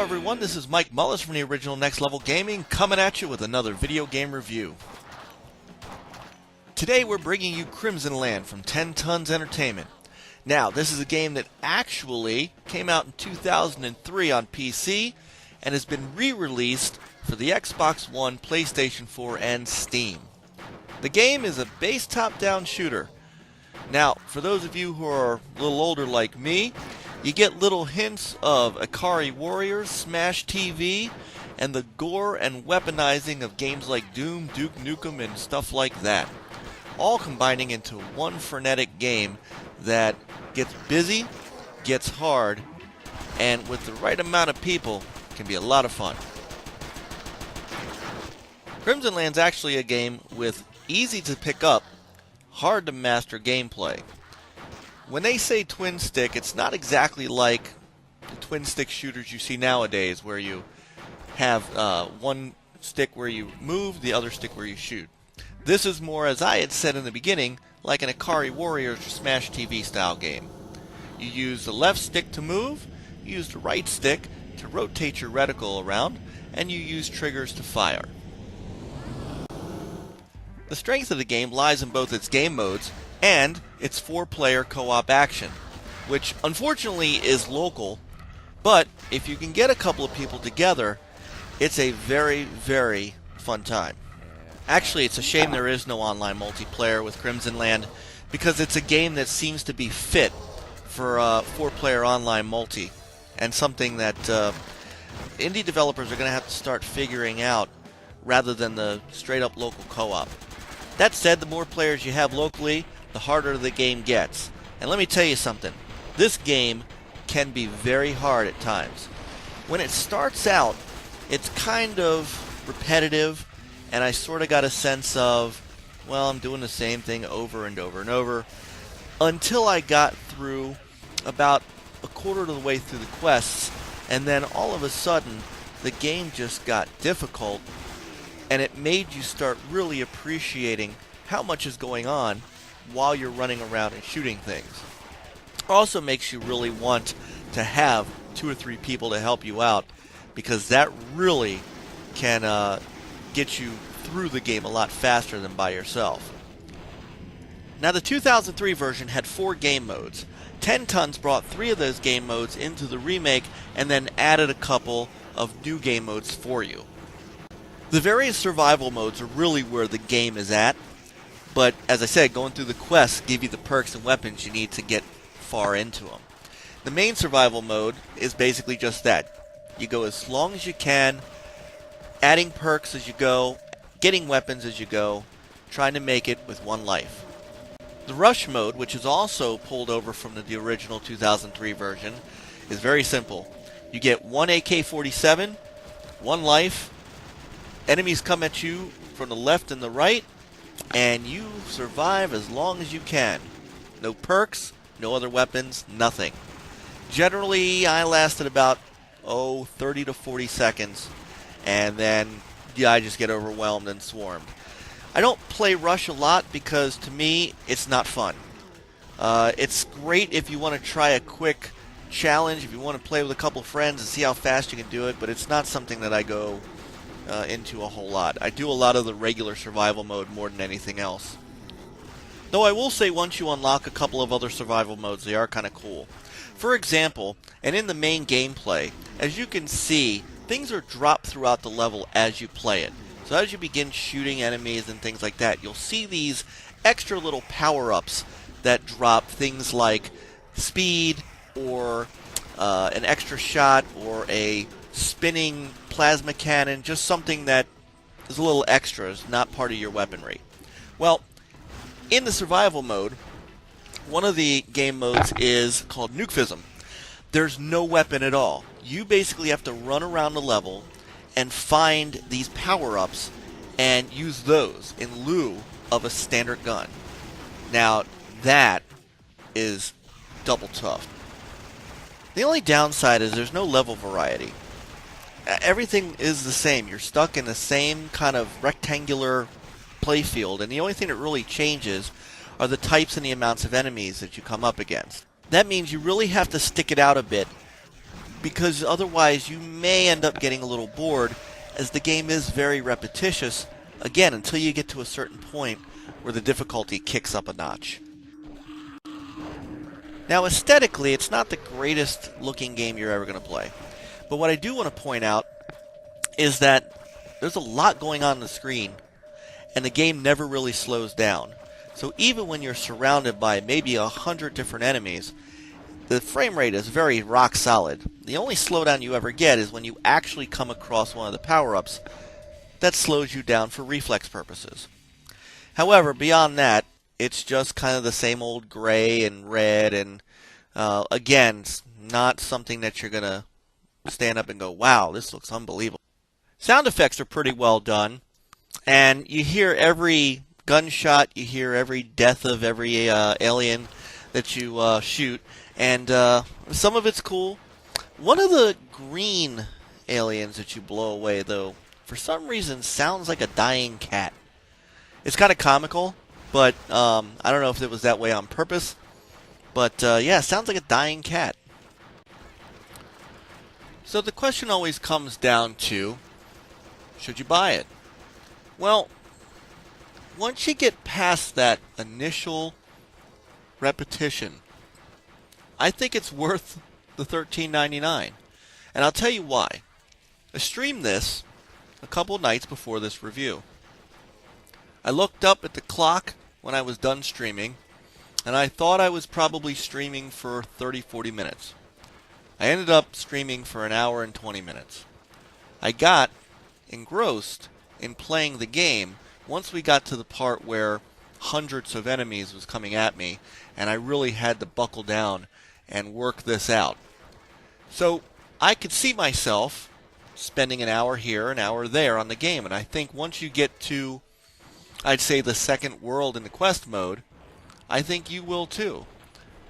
everyone, this is Mike Mullis from the original Next Level Gaming, coming at you with another video game review. Today we're bringing you Crimsonland from 10 Tons Entertainment. Now, this is a game that actually came out in 2003 on PC and has been re-released for the Xbox One, PlayStation 4, and Steam. The game is a base top-down shooter. Now, for those of you who are a little older like me, you get little hints of Akari Warriors, Smash TV, and the gore and weaponizing of games like Doom, Duke Nukem, and stuff like that. All combining into one frenetic game that gets busy, gets hard, and with the right amount of people, can be a lot of fun. Crimsonland's actually a game with easy to pick up, hard to master gameplay. When they say twin stick, it's not exactly like the twin stick shooters you see nowadays where you have one stick where you move, the other stick where you shoot. This is more, as I had said in the beginning, like an Akari Warriors or Smash TV style game. You use the left stick to move, you use the right stick to rotate your reticle around, and you use triggers to fire. The strength of the game lies in both its game modes and its 4-player co-op action, which unfortunately is local, but if you can get a couple of people together, it's a very, very fun time. Actually, it's a shame there is no online multiplayer with Crimsonland, because it's a game that seems to be fit for 4-player online multi, and something that indie developers are going to have to start figuring out rather than the straight-up local co-op. That said, the more players you have locally, the harder the game gets. And let me tell you something, this game can be very hard at times. When it starts out, it's kind of repetitive, and I sort of got a sense of, well, I'm doing the same thing over and over and over, until I got through about a quarter of the way through the quests, and then all of a sudden, the game just got difficult, and it made you start really appreciating how much is going on while you're running around and shooting things. It also makes you really want to have 2 or 3 people to help you out, because that really can get you through the game a lot faster than by yourself. Now, the 2003 version had 4 game modes. 10 Tons brought 3 of those game modes into the remake and then added a couple of new game modes for you. The various survival modes are really where the game is at, but as I said, going through the quests give you the perks and weapons you need to get far into them. The main survival mode is basically just that. You go as long as you can, adding perks as you go, getting weapons as you go, trying to make it with 1 life. The rush mode, which is also pulled over from the original 2003 version, is very simple. You get 1 AK-47, 1 life, enemies come at you from the left and the right, and you survive as long as you can. No perks, no other weapons, nothing. Generally, I lasted about 30 to 40 seconds, and then I just get overwhelmed and swarmed. I don't play Rush a lot because, to me, it's not fun. It's great if you want to try a quick challenge, if you want to play with a couple friends and see how fast you can do it, but it's not something that I go into a whole lot. I do a lot of the regular survival mode more than anything else. Though I will say, once you unlock a couple of other survival modes, they are kind of cool. For example, and in the main gameplay, as you can see, things are dropped throughout the level as you play it. So as you begin shooting enemies and things like that, you'll see these extra little power-ups that drop things like speed, or an extra shot, or a spinning plasma cannon, just something that is a little extra, is not part of your weaponry. Well, in the survival mode, one of the game modes is called Nukefism. There's no weapon at all. You basically have to run around the level and find these power-ups and use those in lieu of a standard gun. Now, that is double tough. The only downside is there's no level variety. Everything is the same. You're stuck in the same kind of rectangular playfield, and the only thing that really changes are the types and the amounts of enemies that you come up against. That means you really have to stick it out a bit because otherwise you may end up getting a little bored, as the game is very repetitious, again, until you get to a certain point where the difficulty kicks up a notch. Now, aesthetically, it's not the greatest looking game you're ever going to play. But what I do want to point out is that there's a lot going on the screen, and the game never really slows down. So even when you're surrounded by maybe 100 different enemies, the frame rate is very rock solid. The only slowdown you ever get is when you actually come across one of the power-ups that slows you down for reflex purposes. However, beyond that, it's just kind of the same old gray and red, and again, it's not something that you're going to stand up and go, wow, this looks unbelievable. Sound effects are pretty well done, and you hear every gunshot, you hear every death of every alien that you shoot, and some of it's cool. One of the green aliens that you blow away, though, for some reason sounds like a dying cat. It's kind of comical, but I don't know if it was that way on purpose. But yeah, it sounds like a dying cat. So the question always comes down to, should you buy it? Well, once you get past that initial repetition, I think it's worth the $13.99. And I'll tell you why. I streamed this a couple nights before this review. I looked up at the clock when I was done streaming, and I thought I was probably streaming for 30-40 minutes. I ended up streaming for an hour and 20 minutes. I got engrossed in playing the game once we got to the part where hundreds of enemies was coming at me, and I really had to buckle down and work this out. So I could see myself spending an hour here, an hour there on the game, and I think once you get to, I'd say, the second world in the quest mode, I think you will too.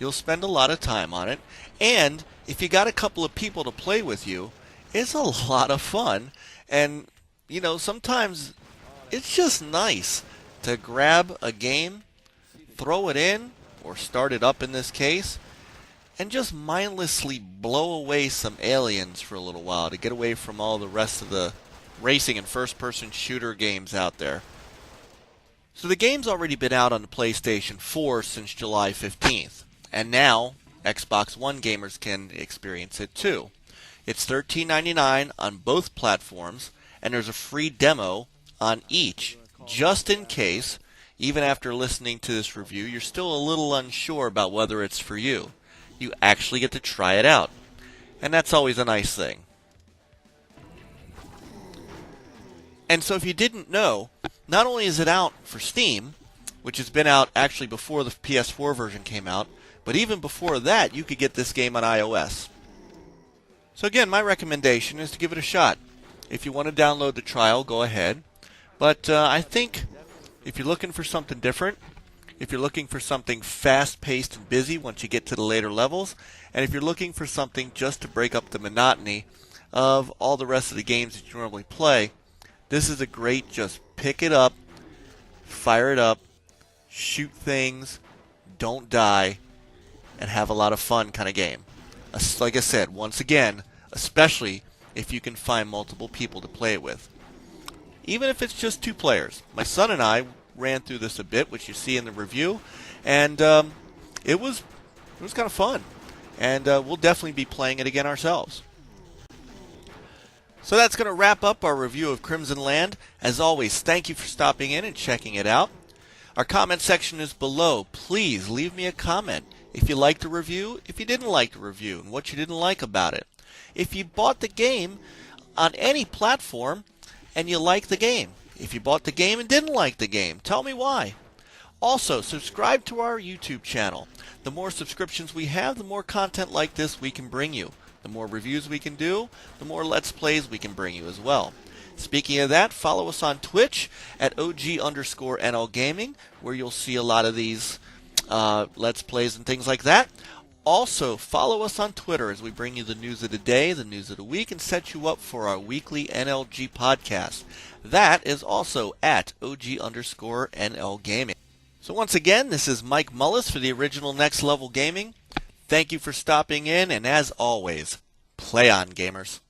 You'll spend a lot of time on it, and if you got a couple of people to play with you, it's a lot of fun. And you know, sometimes it's just nice to grab a game, throw it in, or start it up in this case, and just mindlessly blow away some aliens for a little while to get away from all the rest of the racing and first-person shooter games out there. So the game's already been out on the PlayStation 4 since July 15th, and now Xbox One gamers can experience it too. It's $13.99 on both platforms, and there's a free demo on each, just in case, even after listening to this review, you're still a little unsure about whether it's for you. You actually get to try it out, and that's always a nice thing. And so if you didn't know, not only is it out for Steam, which has been out actually before the PS4 version came out, but even before that, you could get this game on iOS. So again, my recommendation is to give it a shot. If you want to download the trial, go ahead. But I think if you're looking for something different, if you're looking for something fast-paced and busy once you get to the later levels, and if you're looking for something just to break up the monotony of all the rest of the games that you normally play, this is a great just pick it up, fire it up, shoot things, don't die, and have a lot of fun kind of game. Like I said, once again, especially if you can find multiple people to play it with. Even if it's just 2 players. My son and I ran through this a bit, which you see in the review, and it was kind of fun. And we'll definitely be playing it again ourselves. So that's going to wrap up our review of Crimsonland. As always, thank you for stopping in and checking it out. Our comment section is below. Please leave me a comment if you liked the review, if you didn't like the review, and what you didn't like about it. If you bought the game on any platform and you like the game. If you bought the game and didn't like the game, tell me why. Also, subscribe to our YouTube channel. The more subscriptions we have, the more content like this we can bring you. The more reviews we can do, the more Let's Plays we can bring you as well. Speaking of that, follow us on Twitch at OG_NL Gaming, where you'll see a lot of these Let's Plays and things like that. Also, follow us on Twitter as we bring you the news of the day, the news of the week, and set you up for our weekly NLG podcast. That is also at OG_NL Gaming. So once again, this is Mike Mullis for the original Next Level Gaming. Thank you for stopping in, and as always, Play on, gamers.